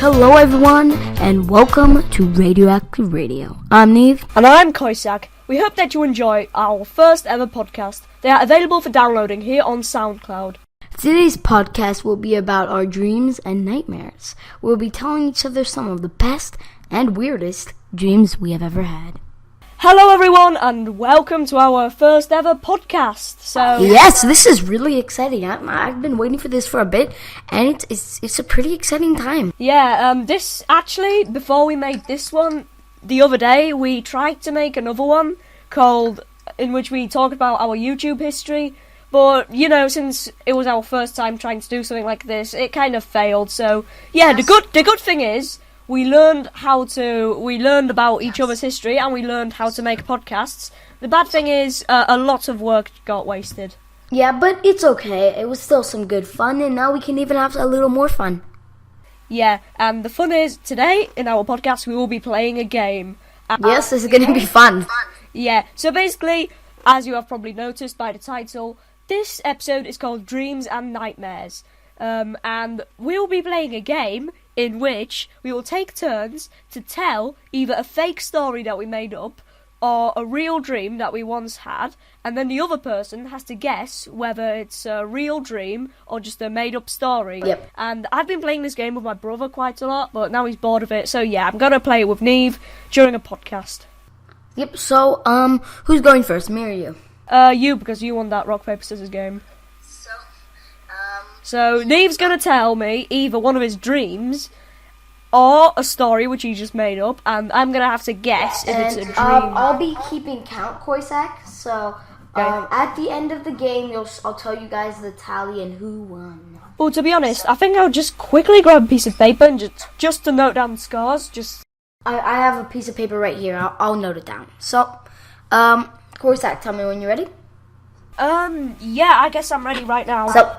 Hello everyone, and welcome to Radioactive Radio. I'm Neve. And I'm Koisak. We hope that you enjoy our first ever podcast. They are available for downloading here on SoundCloud. Today's podcast will be about our dreams and nightmares. We'll be telling each other some of the best and weirdest dreams we have ever had. Hello everyone, and welcome to our first ever podcast. Yes, this is really exciting. I've been waiting for this for a bit, and it's a pretty exciting time. This actually, before we made this one, the other day, we tried to make another one in which we talked about our YouTube history. But, since it was our first time trying to do something like this, it kind of failed. So, the good thing is, we learned about each other's history, and we learned how to make podcasts. The bad thing is, a lot of work got wasted. Yeah, but it's okay. It was still some good fun, and now we can even have a little more fun. Yeah, and the fun is, today, in our podcast, we will be playing a game. Yes, this is going to be fun. Yeah, so basically, as you have probably noticed by the title, this episode is called Dreams and Nightmares. And we'll be playing a game in which we will take turns to tell either a fake story that we made up or a real dream that we once had, and then the other person has to guess whether it's a real dream or just a made-up story. Yep. And I've been playing this game with my brother quite a lot, but now he's bored of it, so yeah, I'm gonna play it with Neve during a podcast. Yep, so, who's going first, me or you? You, because you won that rock, paper, scissors game. So, Neve's gonna tell me either one of his dreams or a story which he just made up, and I'm gonna have to guess if it's a dream. I'll be keeping count, Koisak, so at the end of the game, I'll tell you guys the tally and who won. Well, to be honest, I think I'll just quickly grab a piece of paper and just to note down the scores, I have a piece of paper right here, I'll note it down. So, Koisak, tell me when you're ready. Yeah, I guess I'm ready right now. So,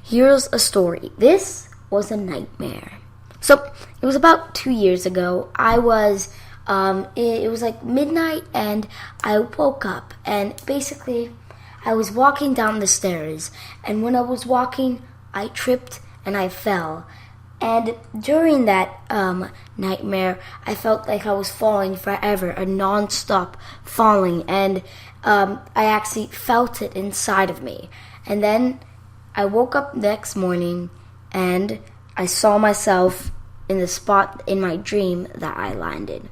here's a story. This was a nightmare. So, it was about 2 years ago. I was, it was like midnight, and I woke up, and basically, I was walking down the stairs, and when I was walking, I tripped, and I fell. And during that nightmare, I felt like I was falling forever, a non-stop falling, and I actually felt it inside of me. And then I woke up next morning, and I saw myself in the spot in my dream that I landed.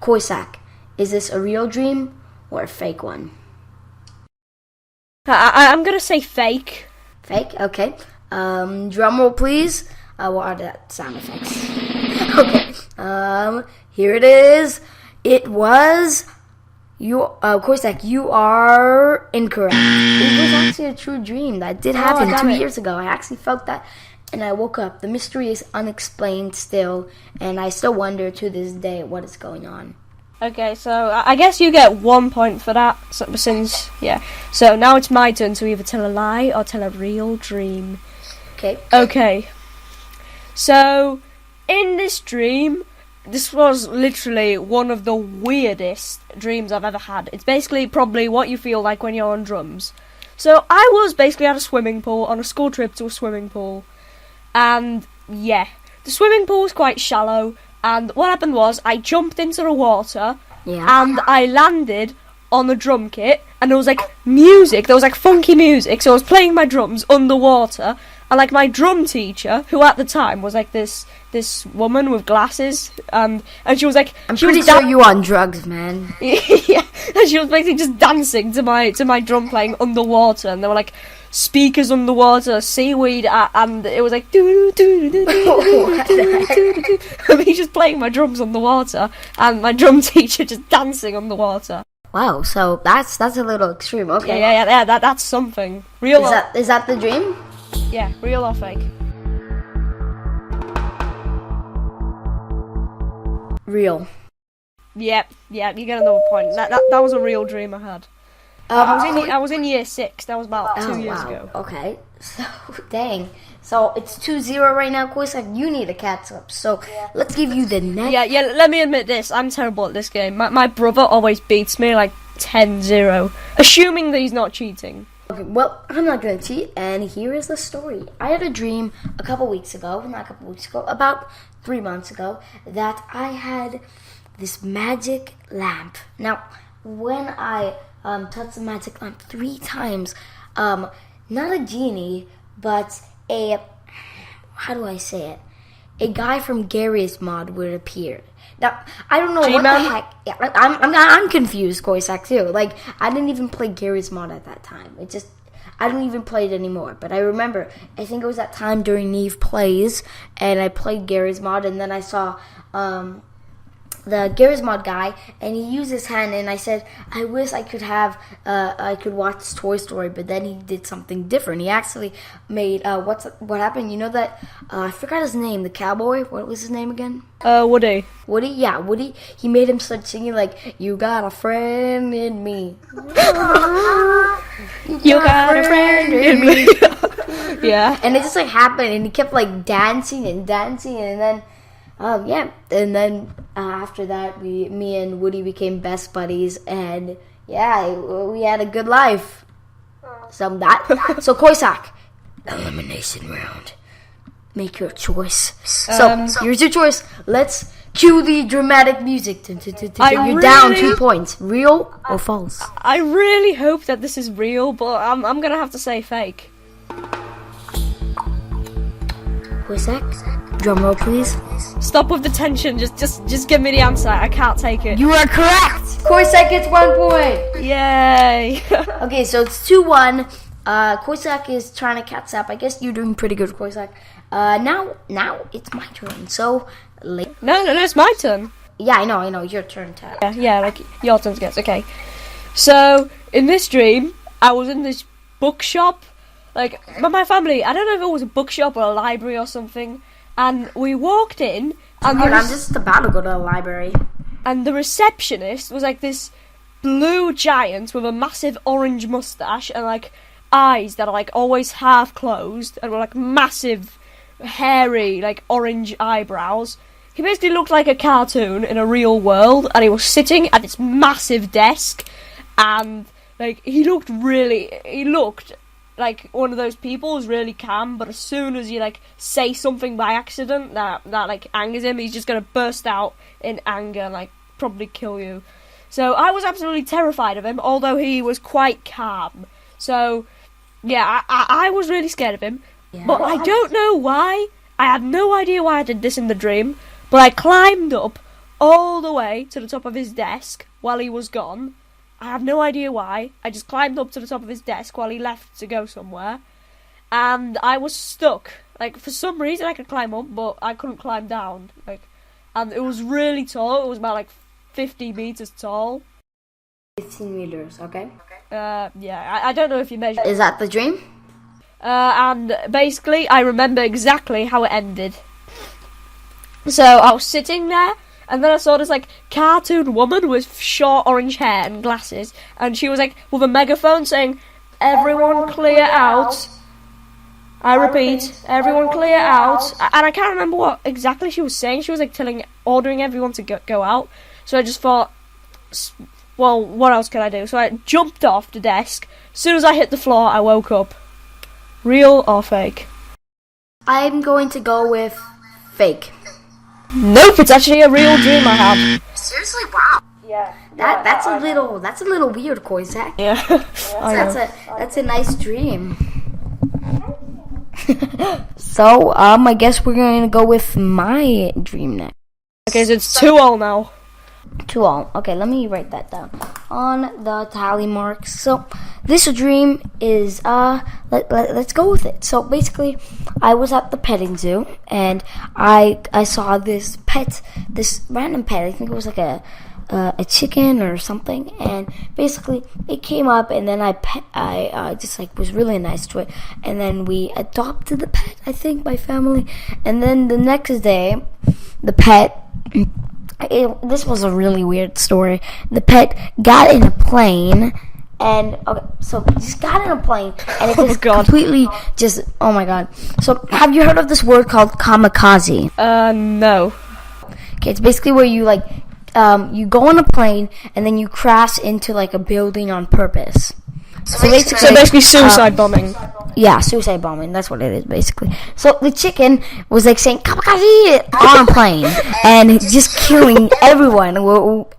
Koisak, is this a real dream or a fake one? I'm gonna say fake. Fake? Okay. Drum roll, please. What are the sound effects? Okay. Here it is. It was... Koisak, you are incorrect. It was actually a true dream. That did happen 2 years ago. I actually felt that, and I woke up. The mystery is unexplained still, and I still wonder to this day what is going on. Okay, so I guess you get 1 point for that, So now it's my turn to either tell a lie or tell a real dream. Okay. So, in this dream, this was literally one of the weirdest dreams I've ever had. It's basically probably what you feel like when you're on drums. So, I was basically at a swimming pool, on a school trip to a swimming pool. And, yeah, the swimming pool was quite shallow. And what happened was, I jumped into the water, and I landed on the drum kit. And there was, music. There was, funky music. So, I was playing my drums underwater. And, my drum teacher, who at the time was, this woman with glasses, and she was, I'm pretty sure you on drugs, man. Yeah, and she was basically just dancing to my drum playing underwater, and there were, speakers underwater, seaweed, and it was, do-do-do-do-do-do-do-do-do-do. And me just playing my drums underwater, and my drum teacher just dancing underwater. Wow, so that's a little extreme, okay. Yeah, that's something. Real is that the dream? Yeah, real or fake? Real. Yeah, you get another point. That was a real dream I had. I was in year 6. That was about 2 years ago. Okay, so dang. So it's 2-0 right now, Koisak. You need a catch up. So let's give you the next. Yeah. Let me admit this. I'm terrible at this game. My brother always beats me 10-0, assuming that he's not cheating. Okay, well, I'm not gonna cheat, and here is the story. I had a dream about 3 months ago, that I had this magic lamp. Now, when I touched the magic lamp 3 times, not a genie, but how do I say it? A guy from Gary's Mod would appear. Now, I don't know what the heck. Yeah, I'm confused, Koisak, too. Like, I didn't even play Gary's Mod at that time. I don't even play it anymore. But I remember, I think it was that time during Neve Plays, and I played Gary's Mod, and then I saw the Gary's Mod guy, and he used his hand, and I said, I wish I could watch Toy Story, but then he did something different. He actually made, what happened? You know that, I forgot his name, the cowboy, what was his name again? Woody. Woody, yeah, Woody, he made him start singing like, you got a friend in me. you got a friend in me. Yeah. And it just like happened, and he kept like dancing, and then, after that, me and Woody became best buddies, and yeah, we had a good life. So Koisak, elimination round. Make your choice. So here's your choice. Let's cue the dramatic music. You're down 2 points. Real or false? I really hope that this is real, but I'm gonna have to say fake. Koisak, drum roll, please. Stop with the tension. Just give me the answer. I can't take it. You are correct. Koisak gets 1 point. Yay. Okay, so it's 2-1. Koisak is trying to catch up. I guess you're doing pretty good, Koisak. Now it's my turn. So No, it's my turn. Yeah, I know. Your turn, Tad. Yeah, like your turn to guess. Okay. So in this dream, I was in this bookshop. Like, my family, I don't know if it was a bookshop or a library or something, and we walked in, and I'm just about to go to the library. And the receptionist was like this blue giant with a massive orange mustache and like eyes that are like always half closed and were like massive, hairy, like orange eyebrows. He basically looked like a cartoon in a real world, and he was sitting at this massive desk, and like he looked like one of those people who's really calm, but as soon as you like say something by accident that like angers him, he's just gonna burst out in anger and like probably kill you. So I was absolutely terrified of him, although he was quite calm. So yeah, I was really scared of him, but I don't know why. I had no idea why I did this in the dream, but I climbed up all the way to the top of his desk while he was gone. I have no idea why. I just climbed up to the top of his desk while he left to go somewhere. And I was stuck. Like, for some reason I could climb up, but I couldn't climb down. Like, and it was really tall. It was about, like, 50 meters tall. 15 meters, okay? Yeah, I don't know if you measured. Is that the dream? And basically, I remember exactly how it ended. So, I was sitting there, and then I saw this, like, cartoon woman with short orange hair and glasses, and she was, like, with a megaphone saying, "Everyone clear out. I repeat, everyone clear out." And I can't remember what exactly she was saying. She was, like, ordering everyone to go out. So I just thought, well, what else can I do? So I jumped off the desk. As soon as I hit the floor, I woke up. Real or fake? I'm going to go with fake. Nope, it's actually a real dream I had. Seriously, wow. Yeah. That's a little weird, Koisak. Yeah. That's a nice dream. So, I guess we're going to go with my dream next. Okay, so it's 2-2 now. 2-2. Okay, let me write that down on the tally marks. So, this dream is, let's go with it. So, basically, I was at the petting zoo, and I saw this random pet. I think it was like a chicken or something, and basically it came up, and then I just like was really nice to it, and then we adopted the pet, I think, my family, and then the next day, the pet. This was a really weird story. The pet got in a plane, and so just got in a plane, and it just completely just, oh my god. So have you heard of this word called kamikaze? No. Okay, it's basically where you like, you go on a plane, and then you crash into like a building on purpose. So basically suicide bombing. Yeah, suicide bombing. That's what it is, basically. So the chicken was like saying "kamikaze" on a plane and just killing everyone.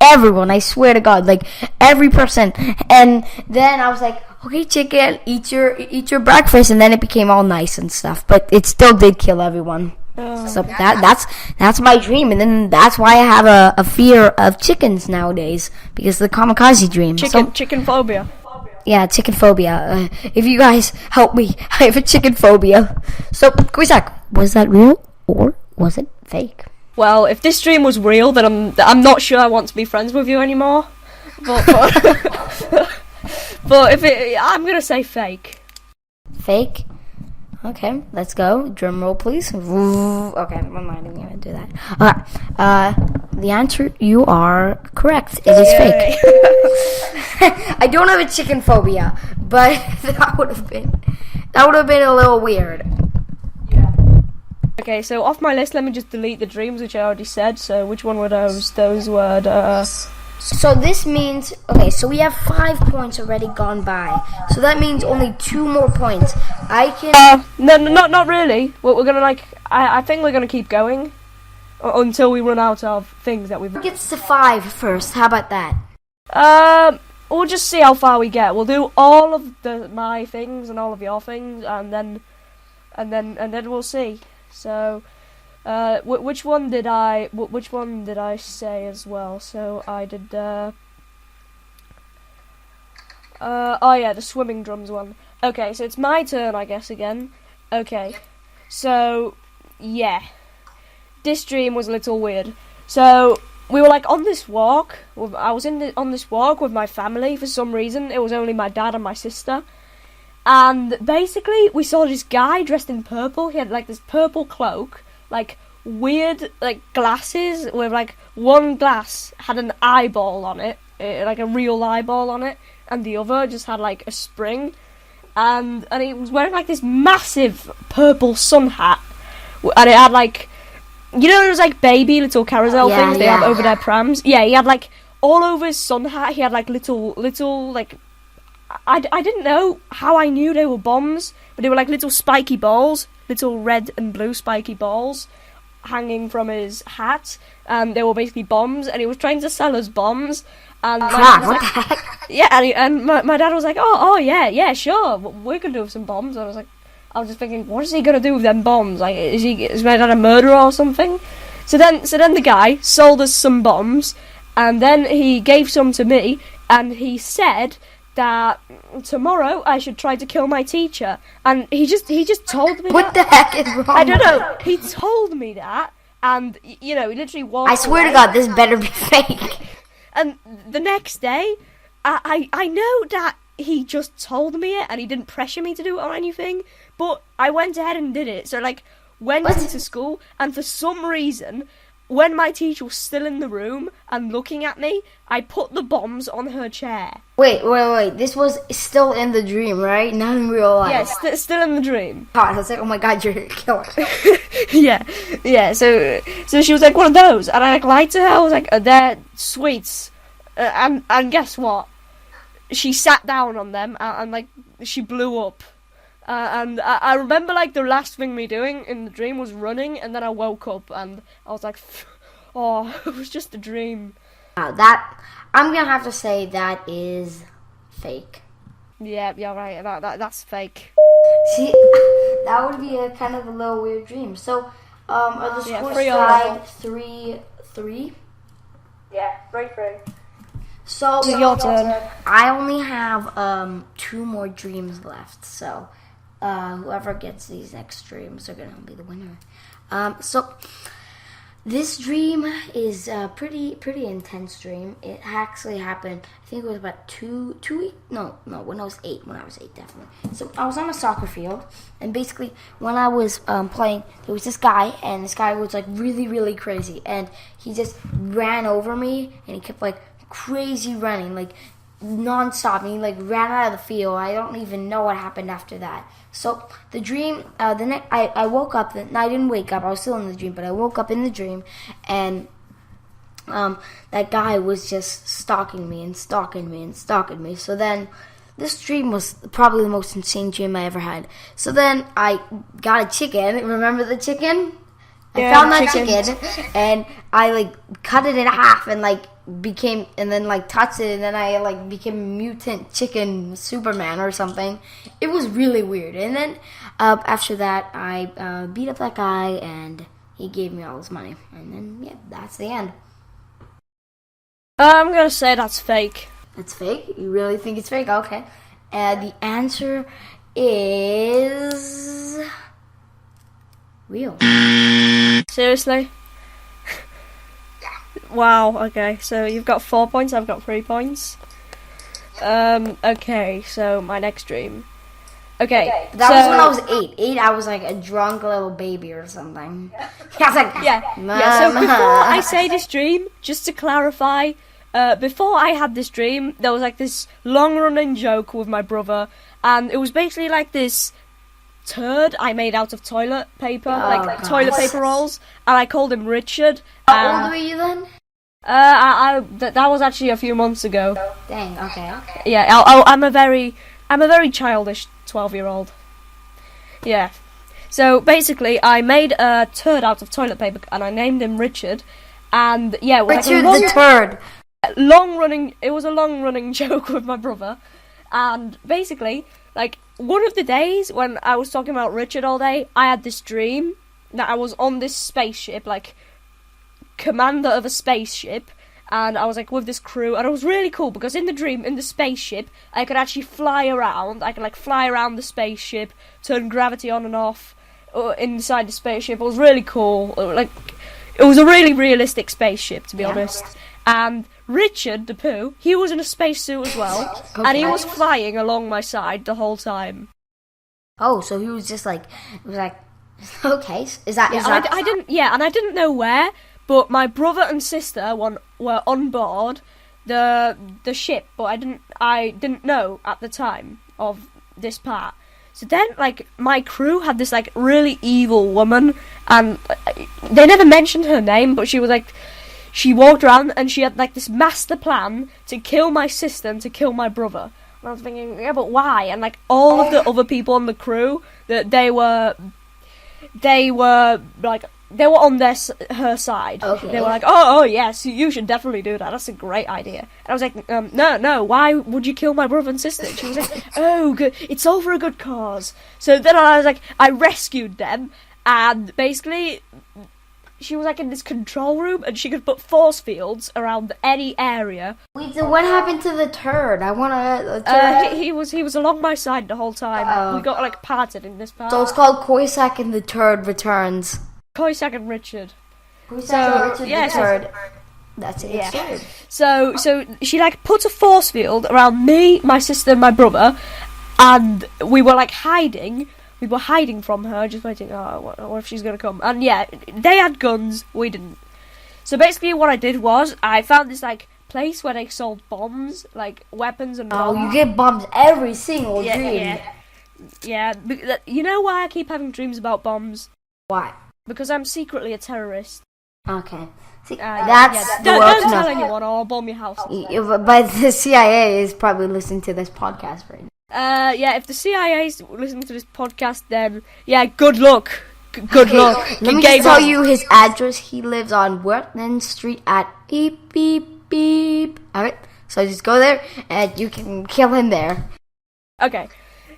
Everyone, I swear to God, like every person. And then I was like, "Okay, chicken, eat your breakfast." And then it became all nice and stuff, but it still did kill everyone. So that's my dream, and then that's why I have a fear of chickens nowadays, because of the kamikaze dream. Chicken phobia. Yeah, chicken phobia. If you guys help me, I have a chicken phobia. So, Kwisak, was that real or was it fake? Well, if this dream was real, then I'm not sure I want to be friends with you anymore. But but if I'm gonna say fake. Fake. Okay, let's go. Drum roll, please. Okay, never mind. I'm gonna do that. The answer, you are correct. It is fake. I don't have a chicken phobia, but that would have been a little weird. Yeah. Okay, so off my list, let me just delete the dreams, which I already said. So which one were those? Those were. So this means, okay, so we have 5 points already gone by. So that means only 2 more points. I can... No, not really. We're gonna, I think we're gonna keep going until we run out of things that we've... Who gets to 5 first? How about that? We'll just see how far we get. We'll do all of my things and all of your things, and then we'll see. So... which one did I say as well? So I did oh yeah, the swimming drums one. Okay, so it's my turn, I guess, again. Okay. So yeah. This dream was a little weird. So we were on this walk. I was on this walk with my family for some reason. It was only my dad and my sister. And basically we saw this guy dressed in purple. He had this purple cloak, weird glasses with one glass had an eyeball on it, a real eyeball on it, and the other just had a spring, and he was wearing this massive purple sun hat, and it had those baby little carousel things they have over their prams. Yeah, he had all over his sun hat. He had little I didn't know how I knew they were bombs, but they were little spiky balls, little red and blue spiky balls hanging from his hat, and they were basically bombs, and he was trying to sell us bombs. And what the heck? Yeah, and my dad was like, oh yeah, sure, we can do some bombs. I was just thinking, what is he gonna do with them bombs? Is my dad a murderer or something? So then the guy sold us some bombs, and then he gave some to me, and he said that tomorrow I should try to kill my teacher, and he just told me what the heck is wrong? I don't know. He told me that, and he literally walked I swear away. to God, this better be fake. And the next day, I know that he just told me it, and he didn't pressure me to do it or anything, but I went ahead and did it. So went into school, and for some reason, when my teacher was still in the room and looking at me, I put the bombs on her chair. Wait. This was still in the dream, right? Not in real life. Yeah, still in the dream. God, I was like, oh my God, you're a killer. Yeah. So she was like, one of those, and I lied to her. I was like, they're sweets, and guess what? She sat down on them, and she blew up. And I remember the last thing me doing in the dream was running, and then I woke up and I was like, oh, it was just a dream. That I'm gonna have to say that is fake. Yeah, right. That's fake. See, that would be a kind of a little weird dream. So, are the scores tied 3-3? Yeah, 3-3. So it's your turn. I only have 2 more dreams left. So. Whoever gets these next dreams are gonna be the winner. So this dream is a pretty intense dream. It actually happened, I think it was about two weeks. No, when I was 8. Definitely. So I was on a soccer field, and basically when I was playing, there was this guy, and this guy was really, really crazy, and he just ran over me, and he kept crazy running, non-stop, and he ran out of the field. I don't even know what happened after that. So the dream, I woke up. I didn't wake up. I was still in the dream, but I woke up in the dream, and that guy was just stalking me. So then this dream was probably the most insane dream I ever had. So then I got a chicken. Remember the chicken? I found that chicken and I like cut it in half and like touched it, and then I like became a mutant chicken Superman or something. It was really weird. And then after that I beat up that guy and he gave me all his money. And then yeah, that's the end. I'm gonna say that's fake. It's fake? You really think it's fake? Okay. The answer is real. Seriously? Wow, okay. So you've got 4 points, I've got 3 points. Okay, so my next dream. Okay. That was when I was 8. I was like a drunk little baby or something. I was like, yeah. So before I say this dream, just to clarify, before I had this dream, there was like this long-running joke with my brother, and it was basically like this turd I made out of toilet paper, toilet paper rolls, and I called him Richard. How old were you then? That was actually a few months ago. Dang. Okay. Yeah, I'm a very childish 12-year-old. Yeah. So basically, I made a turd out of toilet paper, and I named him Richard. And yeah, it was Richard the turd. It was a long-running joke with my brother, and basically, like, one of the days when I was talking about Richard all day, I had this dream that I was on this spaceship, like, commander of a spaceship, and I was, like, with this crew, and it was really cool, because in the dream, in the spaceship, I could actually fly around. I could, like, fly around the spaceship, turn gravity on and off inside the spaceship. It was really cool. It was a really realistic spaceship, to be honest. And Richard the Pooh, he was in a spacesuit as well, and he was flying along my side the whole time. Oh, so he was just like, it was like, okay, is that? I didn't know where, but my brother and sister were on board the ship, but I didn't know at the time of this part. So then, like, my crew had this like really evil woman, and they never mentioned her name, but she was like. She walked around and she had like this master plan to kill my sister and to kill my brother. And I was thinking, yeah, but why? And like all of the other people on the crew, that they were on her side. Okay. They were like, oh yes, you should definitely do that. That's a great idea. And I was like, no, why would you kill my brother and sister? And she was like, oh, good, it's all for a good cause. So then I was like, I rescued them, and basically. She was like in this control room, and she could put force fields around any area. Wait, so what happened to the turd? I want to. He was along my side the whole time. We got like parted in this part. So it's called Koisak and the Turd Returns. Koisak and Richard. Richard the Turd. That's it. Yeah. So she like put a force field around me, my sister, and my brother, and we were like hiding. We were hiding from her, just waiting, what if she's going to come? And yeah, they had guns, we didn't. So basically what I did was, I found this, like, place where they sold bombs, like, weapons and bombs. Oh, you get bombs every single dream. Yeah, you know why I keep having dreams about bombs? Why? Because I'm secretly a terrorist. Okay. See, that's the world Don't to know. tell anyone or I'll bomb your house. But the CIA is probably listening to this podcast right now. Yeah, if the CIA's listening to this podcast, then, yeah, good luck. Good luck. Let me just tell you his address. He lives on Wortman Street at beep, beep, beep. Alright, so just go there, and you can kill him there. Okay.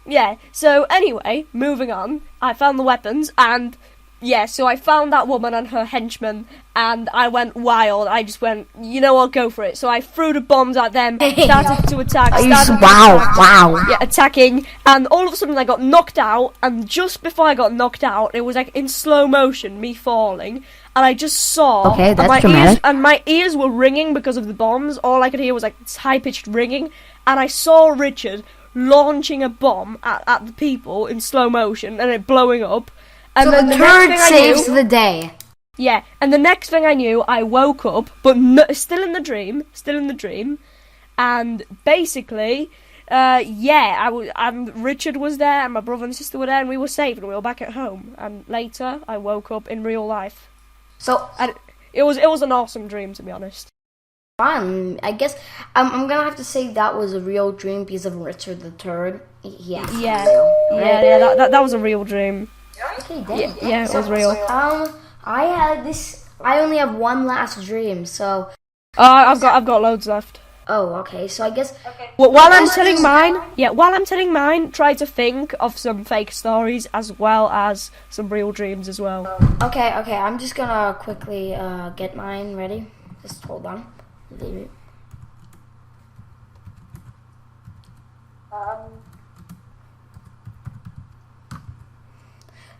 Yeah, so anyway, moving on. I found the weapons, and... yeah, so I found that woman and her henchman, and I went wild. I just went, you know what, go for it. So I threw the bombs at them, started to attack. Wow. Yeah, attacking, and all of a sudden I got knocked out, and just before I got knocked out, it was like in slow motion, me falling, and I just saw... okay, that's dramatic. My ears were ringing because of the bombs. All I could hear was like this high-pitched ringing, and I saw Richard launching a bomb at the people in slow motion, and it blowing up. And so then the turd saves the day. Yeah, and the next thing I knew, I woke up, but still in the dream, and basically, Richard was there, and my brother and sister were there, and we were safe, and we were back at home. And later, I woke up in real life. So, and it was an awesome dream, to be honest. Fun. I guess I'm gonna have to say that was a real dream because of Richard the Third. Yeah. That was a real dream. Okay, damn. Yeah, it was real. I only have one last dream, so. I've got loads left. Oh, okay. So I guess. Well, while I'm telling mine, try to think of some fake stories as well as some real dreams as well. Okay. I'm just gonna quickly get mine ready. Just hold on.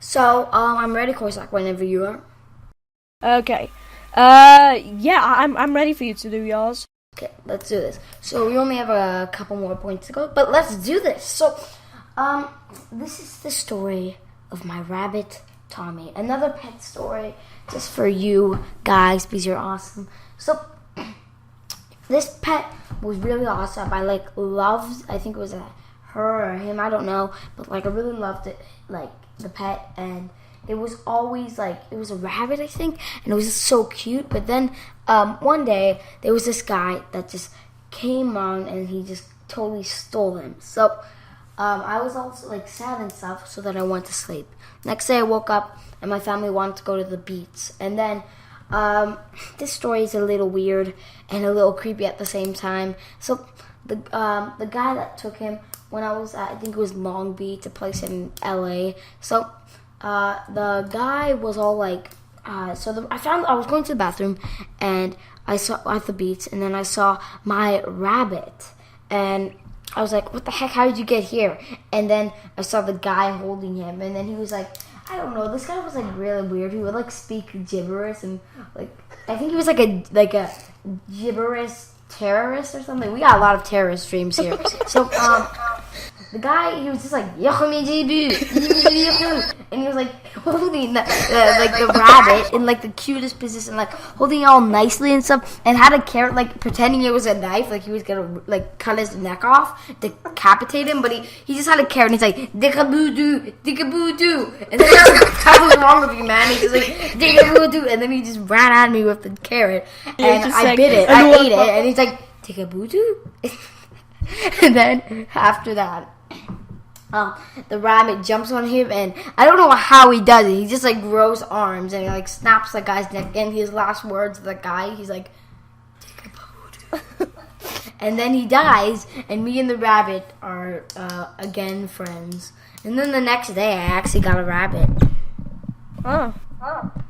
So I'm ready, Koisak, whenever you are. Okay. I'm ready for you to do yours. Okay, let's do this. So we only have a couple more points to go, but let's do this. So, this is the story of my rabbit, Tommy. Another pet story just for you guys because you're awesome. So, this pet was really awesome. I loved, I think it was her or him, I don't know, but I really loved it, the pet, and it was always it was a rabbit, I think, and it was just so cute. But then one day there was this guy that just came on and he just totally stole him. So I was also sad and stuff, so that I went to sleep. Next day I woke up and my family wanted to go to the beach, and then this story is a little weird and a little creepy at the same time. So the guy that took him when I was at, I think it was Long Beach, a place in LA. So the guy was all I was going to the bathroom and I saw at the beach, and then I saw my rabbit, and I was like, what the heck, how did you get here? And then I saw the guy holding him, and then he was like, I don't know, this guy was really weird. He would speak gibberish, and I think he was a gibberish terrorist or something. We got a lot of terrorist dreams here. So the guy, he was just and he was holding the rabbit in the cutest position, holding it all nicely and stuff, and had a carrot, pretending it was a knife, he was gonna cut his neck off, decapitate him, but he just had a carrot and he's dickaboo-doo, dickaboo-doo, and then I was what's wrong with you, man? He's just dickaboo-doo, and then he just ran at me with the carrot, and I bit it, I ate it, and he's dickaboo-doo. And then after that, the rabbit jumps on him, and I don't know how he does it. He just grows arms and he snaps the guy's neck. And his last words to the guy, he's and then he dies. And me and the rabbit are again friends. And then the next day, I actually got a rabbit. Oh.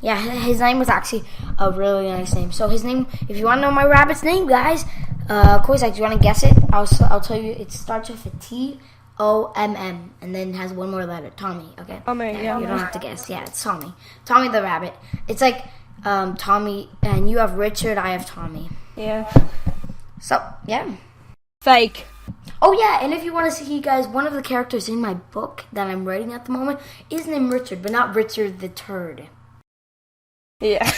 Yeah, his name was actually a really nice name. So his name, if you want to know my rabbit's name, guys, Koisak, do you want to guess it? I'll tell you. It starts with a T-O-M-M, and then has one more letter. Tommy. Okay. Tommy. Yeah. You don't have to guess. Yeah, it's Tommy. Tommy the rabbit. It's Tommy, and you have Richard. I have Tommy. Yeah. So yeah. Fake. Oh yeah, and if you want to see, guys, one of the characters in my book that I'm writing at the moment is named Richard, but not Richard the Turd. Yeah.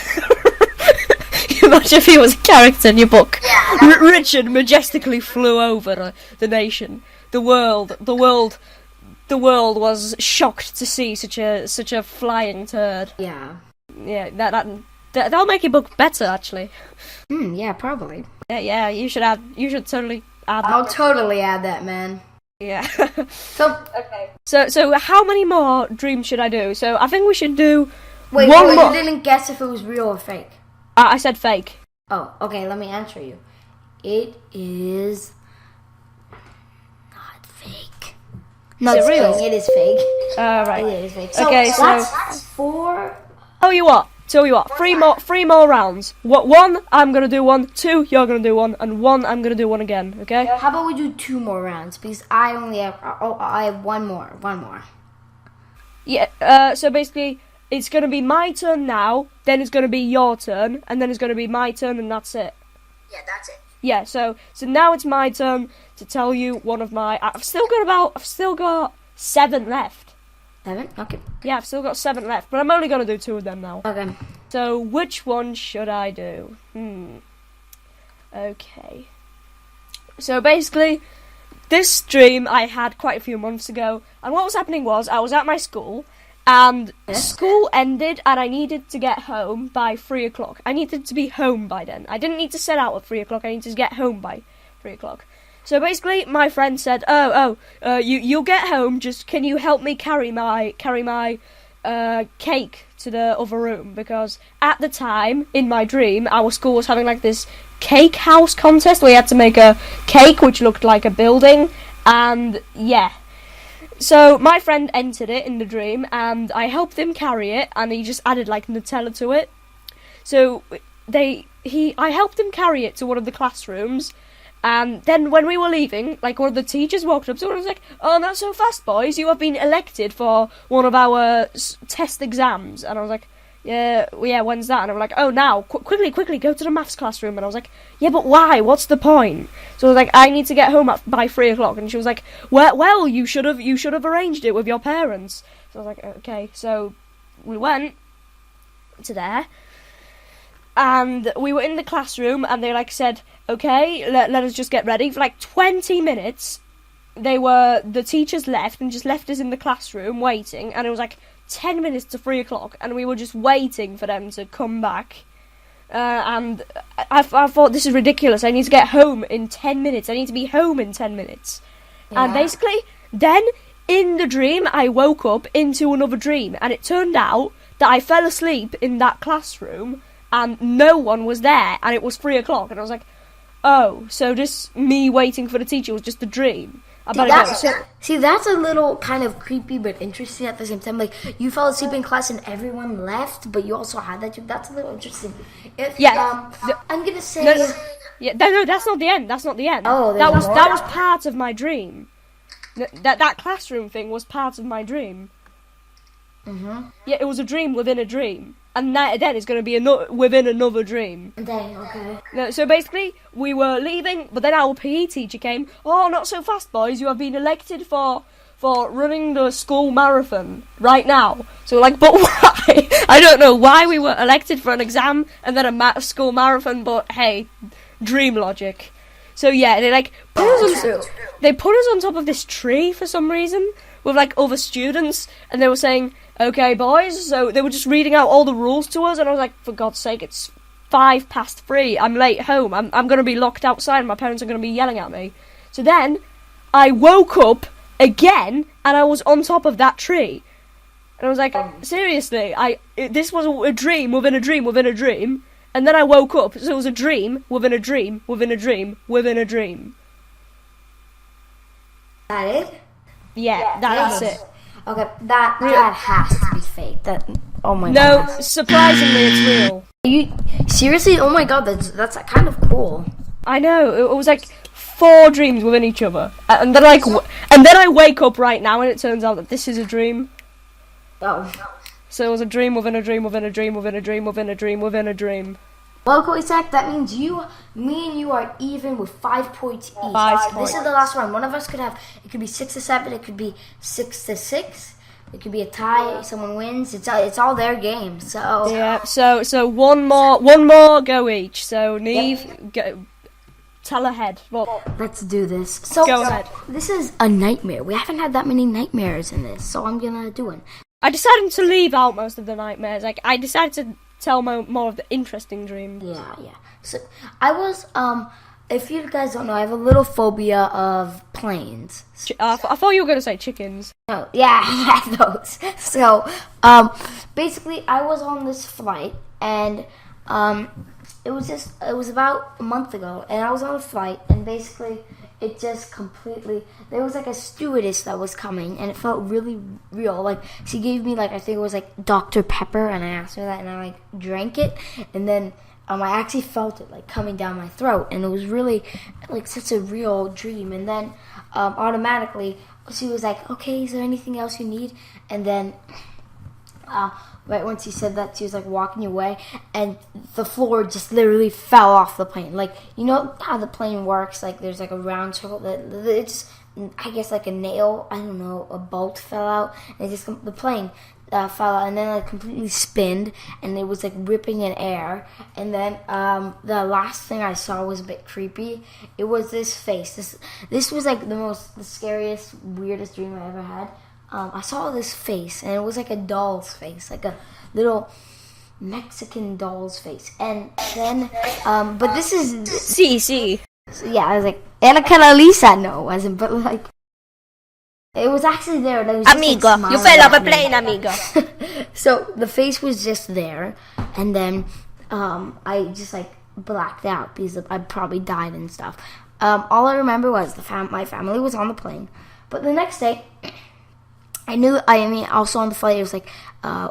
Imagine if he was a character in your book. Yeah. Richard majestically flew over the nation. The world was shocked to see such a flying turd. Yeah. Yeah, that'll make your book better, actually. Yeah, probably. Yeah, you should totally add that. I'll totally add that, man. Yeah. Okay. So how many more dreams should I do? So I think we should do Wait, one more. You didn't guess if it was real or fake. I said fake. Oh, okay, let me answer you. It is not fake. No, it's real. It is fake. Right. It is fake. So okay, so that's 4. Tell you what. Three more rounds. One, I'm gonna do one. 2, you're gonna do one, and 1, I'm gonna do one again. Okay? How about we do 2 more rounds? Because I have one more. Yeah. So basically, it's gonna be my turn now. Then it's gonna be your turn, and then it's gonna be my turn, and that's it. Yeah, that's it. Yeah. So now it's my turn to tell you one of my. I've still got 7 left. 7? Okay. Yeah, I've still got 7 left, but I'm only gonna do 2 of them now. Okay. So which one should I do? Okay. So basically, this dream I had quite a few months ago, and what was happening was I was at my school, And school ended, and I needed to get home by 3 o'clock. I needed to be home by then. I didn't need to set out at 3 o'clock. I needed to get home by 3 o'clock. So basically, my friend said, you'll get home. Just can you help me carry my cake to the other room? Because at the time, in my dream, our school was having like this cake house contest where you had to make a cake which looked like a building, and yeah. So my friend entered it in the dream, and I helped him carry it, and he just added like Nutella to it. So I helped him carry it to one of the classrooms, and then when we were leaving, like one of the teachers walked up to us and was like, "Oh, not so fast, boys! You have been elected for one of our test exams." And I was like, "Yeah, when's that?" And I'm like, "Oh, now, quickly, go to the maths classroom." And I was like, "Yeah, but why? What's the point?" So I was like, "I need to get home by 3 o'clock." And she was like, "Well, you should have arranged it with your parents." So I was like, "Okay." So we went to there, and we were in the classroom, and they like said, "Okay, let us just get ready." For like 20 minutes, the teachers left and just left us in the classroom waiting, and it was like 10 minutes to 3 o'clock, and we were just waiting for them to come back. And I thought, this is ridiculous. I need to get home in 10 minutes. I need to be home in 10 minutes. Yeah. And basically, then in the dream, I woke up into another dream, and it turned out that I fell asleep in that classroom, and no one was there, and it was 3 o'clock, and I was like, oh, so just me waiting for the teacher was just a dream. See, that's a little kind of creepy but interesting at the same time. Like, you fell asleep in class and everyone left, but you also had that dream. That's a little interesting. I'm gonna say... No, that's not the end. That's not the end. Oh, that was part of my dream. That classroom thing was part of my dream. Mm-hmm. Yeah, it was a dream within a dream. And then it's going to be within another dream. Dang, okay. No, so basically, we were leaving, but then our PE teacher came. "Oh, not so fast, boys. You have been elected for running the school marathon right now." So like, but why? I don't know why we were elected for an exam and then a school marathon, but hey, dream logic. So yeah, they like put us on top of this tree for some reason with like other students, and they were saying, "Okay, boys." So they were just reading out all the rules to us, and I was like, for God's sake, it's 3:05. I'm late home. I'm going to be locked outside, and my parents are going to be yelling at me. So then I woke up again, and I was on top of that tree. And I was like, seriously, this was a dream within a dream within a dream. And then I woke up, so it was a dream within a dream within a dream within a dream. That it? Yeah, that's it. Okay, that has to be fake. Oh my god. No, surprisingly, it's real. You seriously? Oh my god, that's kind of cool. I know. It was like 4 dreams within each other, and then I wake up right now, and it turns out that this is a dream. Oh. So it was a dream within a dream within a dream within a dream within a dream within a dream. Well, Koisak, that means me and you are even with 5 points each. 5 points. This is the last round. One of us could have, it could be 6-7, it could be 6-6, it could be a tie, someone wins. It's all their game. So yeah. So one more go each. So Neve, go. Tell ahead. Well, let's do this. So go ahead. This is a nightmare. We haven't had that many nightmares in this, so I'm gonna do one. I decided to leave out most of the nightmares. Like, I decided to tell more of the interesting dreams. Yeah. So I was if you guys don't know, I have a little phobia of planes. I thought you were gonna say chickens. Oh, yeah, those. So basically, I was on this flight, and it was about a month ago, and I was on a flight, and basically it just completely, there was like a stewardess that was coming, and it felt really real. Like, she gave me, like, I think it was like Dr. Pepper, and I asked her that, and I like drank it, and then I actually felt it like coming down my throat, and it was really like such a real dream. And then automatically she was like, "Okay, is there anything else you need?" And then right when she said that, she was like walking away, and the floor just literally fell off the plane. Like, you know how the plane works? Like, there's like a round circle that it's, I guess, like a nail. I don't know, a bolt fell out, and the plane fell out, and then like completely spinned, and it was like ripping in air. And then the last thing I saw was a bit creepy. It was this face. This was like the scariest, weirdest dream I ever had. I saw this face, and it was like a doll's face, like a little Mexican doll's face. And then, but this is... Sí. So yeah, I was like, Ana Lisa, no, it wasn't, but like, it was actually there. And it was amigo, just, like, you fell off a plane, amigo. So the face was just there, and then I just like blacked out because I probably died and stuff. All I remember was my family was on the plane, but the next day, also on the flight, it was like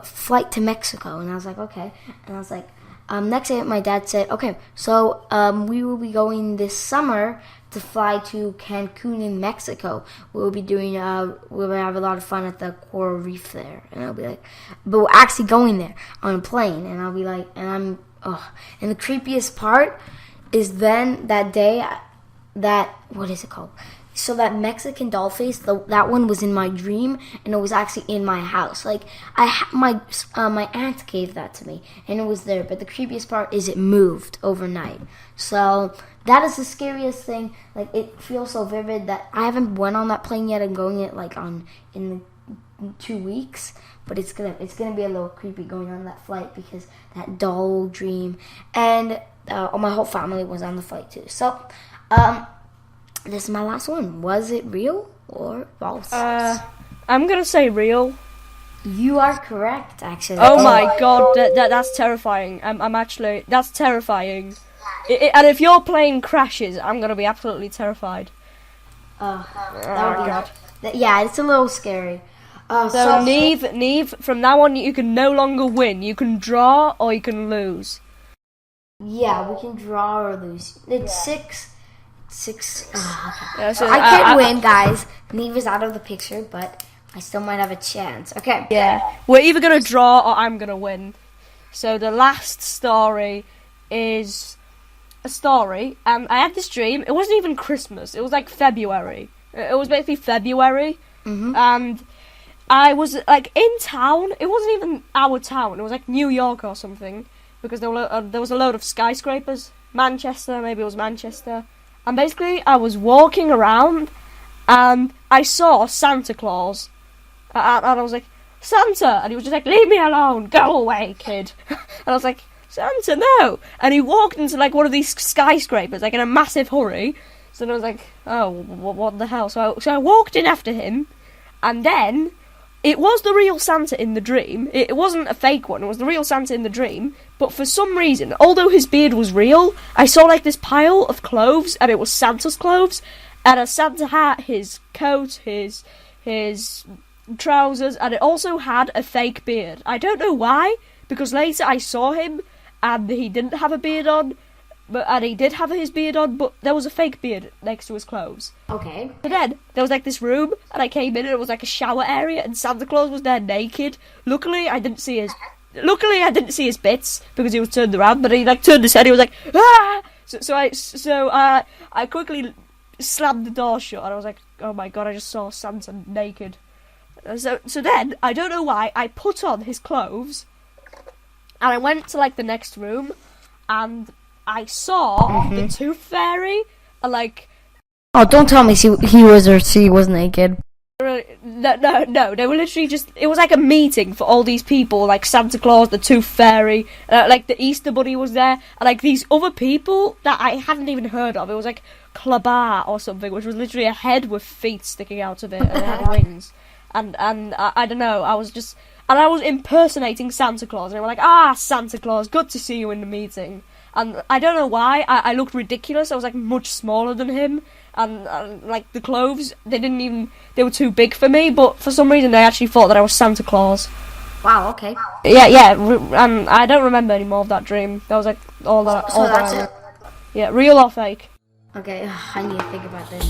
flight to Mexico, and I was like, okay, and I was like, next day my dad said, okay, so we will be going this summer to fly to Cancun in Mexico. We'll be doing, we'll have a lot of fun at the coral reef there. And I'll be like, but we're actually going there on a plane. And I'll be like, and the creepiest part is then that day, what is it called? So that Mexican doll face, that one was in my dream, and it was actually in my house. Like my aunt gave that to me, and it was there. But the creepiest part is it moved overnight. So that is the scariest thing. Like, it feels so vivid that I haven't went on that plane yet. I'm going it like in 2 weeks, but it's gonna be a little creepy going on that flight because that doll dream, and my whole family was on the flight too. So this is my last one. Was it real or false? I'm gonna say real. You are correct, actually. Oh my god, that's terrifying. That's terrifying. And if your plane crashes, I'm gonna be absolutely terrified. Oh god. Yeah, it's a little scary. So Neve, from now on you can no longer win. You can draw or you can lose. Yeah, we can draw or lose. It's 6. Okay. Yeah, so I can't win, guys. Neve is out of the picture, but I still might have a chance. Okay. Yeah, we're either gonna draw or I'm gonna win. So the last story is a story. I had this dream. It wasn't even Christmas. It was like February. It was basically February, and I was like in town. It wasn't even our town. It was like New York or something, because there was a load of skyscrapers. Manchester, maybe it was Manchester. And basically, I was walking around, and I saw Santa Claus, and I was like, Santa, and he was just like, leave me alone, go away, kid. And I was like, Santa, no. And he walked into like one of these skyscrapers, like in a massive hurry. So then I was like, oh, what the hell? So I walked in after him, and then it was the real Santa in the dream. It wasn't a fake one. It was the real Santa in the dream. But for some reason, although his beard was real, I saw like this pile of clothes, and it was Santa's clothes, and a Santa hat, his coat, his trousers, and it also had a fake beard. I don't know why, because later I saw him, and he didn't have a beard on, and he did have his beard on, but there was a fake beard next to his clothes. Okay. And then there was like this room, and I came in, and it was like a shower area, and Santa Claus was there naked. Luckily, I didn't see his bits because he was turned around, but he like turned his head. He was like, ah! So I quickly slammed the door shut, and I was like, oh my god, I just saw Santa naked. So then I don't know why I put on his clothes, and I went to like the next room, and I saw the Tooth Fairy, and like. Oh, don't tell me he was or she was naked. No, they were literally just, it was like a meeting for all these people, like Santa Claus, the Tooth Fairy, like the Easter Bunny was there, and like these other people that I hadn't even heard of. It was like Klabar or something, which was literally a head with feet sticking out of it, and it had wings, and I don't know, I was impersonating Santa Claus, and they were like, Santa Claus, good to see you in the meeting. And I don't know why, I looked ridiculous. I was like much smaller than him, and like the clothes, they were too big for me, but for some reason they actually thought that I was Santa Claus. Wow, okay. Yeah, and I don't remember any more of that dream. That was like all that. So that's it? Yeah, real or fake? Okay, I need to think about this.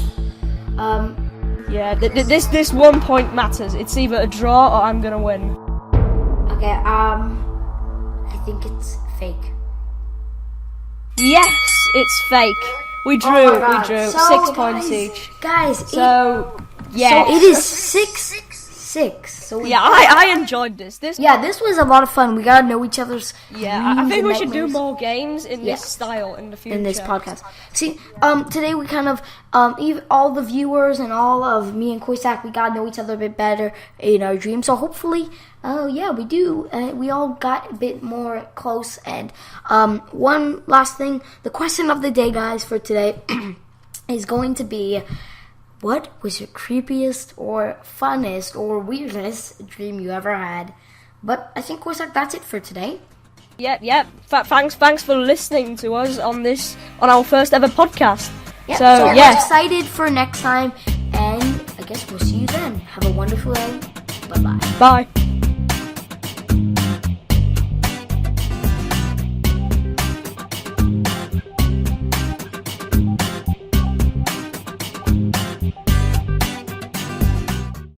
Yeah, this 1 point matters. It's either a draw or I'm gonna win. Okay, I think it's fake. Yes, it's fake. We drew. 6 points each. Guys, so yeah. So it is 6 6. So yeah, I enjoyed this. This was a lot of fun. We got to know each other's I think we should do nightmares. more games in this style in the future. In this podcast. See, today we kind of, even all the viewers and all of me and Koisak, we got to know each other a bit better in our dreams. So hopefully, we do. We all got a bit more close. And one last thing, the question of the day, guys, for today is going to be, what was your creepiest or funnest or weirdest dream you ever had? But I think, Koisak, that's it for today. Yep. Thanks for listening to us on our first ever podcast. Yep. So we're excited for next time, and I guess we'll see you then. Have a wonderful day. Bye-bye. Bye.